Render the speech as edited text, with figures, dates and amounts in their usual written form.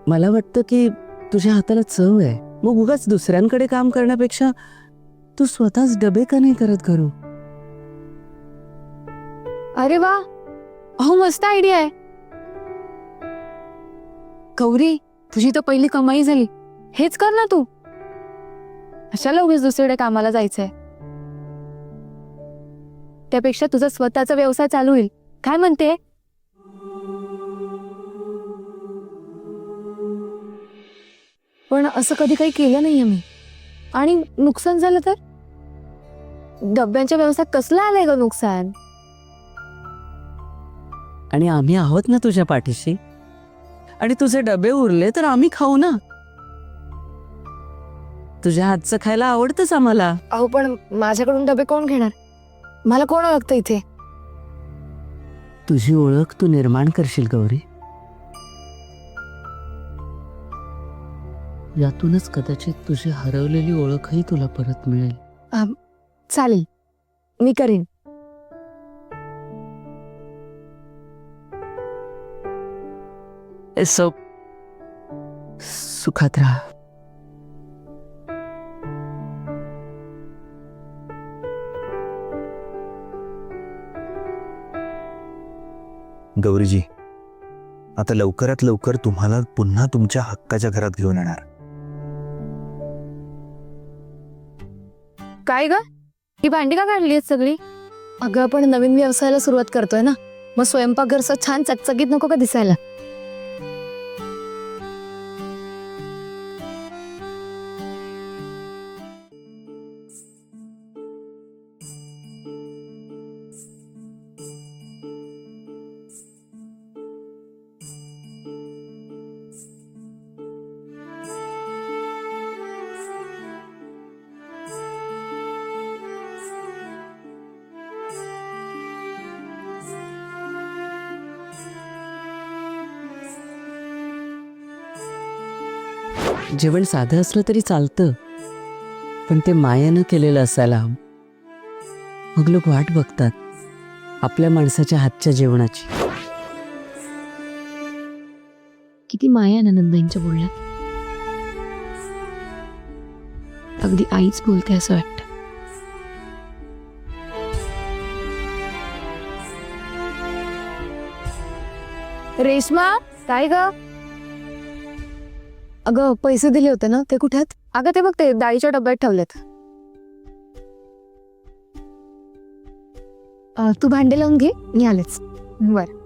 मला वाटतं की तुझ्या हाताला चव आहे, मग उगाच दुसऱ्यांकडे काम करण्यापेक्षा तू स्वतःच डबे का नाही करत करू? अरे वा, अहो मस्त आयडिया आहे. गौरी, तुझी तर पहिली कमाई झाली. हेच कर ना तू. कशाला उगीच दुसरीकडे कामाला जायचंय? त्यापेक्षा तुझा स्वतःचा व्यवसाय चालू होईल. काय म्हणते? पण असं कधी काही केलं नाहीये मी. आणि नुकसान झालं तर? डब्यांच्या व्यवसायात कसलं आलंय ग नुकसान? आणि आम्ही आहोत ना तुझ्या पाठीशी. आणि तुझे डबे उरले तर आम्ही खाऊ ना. तुझ्या हातचं खायला आवडतंच आम्हाला. अहो पण माझ्याकडून डबे कोण घेणार? मला कोण ओळखतं इथे? तुझी ओळख तू निर्माण करशील गौरी. यातूनच कदाचित तुझी हरवलेली ओळखही तुला परत मिळेल. चालेल, मी करेन. सो सुखात राहा. गौरीजी, आता लवकरात लवकर तुम्हाला पुन्हा तुमच्या हक्काच्या घरात घेऊन येणार. काय ग, ही भांडी का काढली आहेत सगळी? अगं आपण नवीन व्यवसायाला सुरुवात करतोय ना, मग स्वयंपाकघर असं छान चकचकीत नको का दिसायला? जेवण साधं असलं तरी चालतं, पण ते मायेनं केलेलं असायला हवं. मग लोक वाट बघतात आपल्या माणसाच्या हातच्या जेवणाची. किती माया आहे नंदाईंच्या बोलण्यात. अगदी आईच बोलते असं वाटतं. रेश्मा, काय ग? अगं पैसे दिले होते ना, ते कुठे आहेत? अगं ते बघ, ते डाळीच्या डब्यात ठेवलेत. तू भांडे लावून घे, मी आलेच. बर.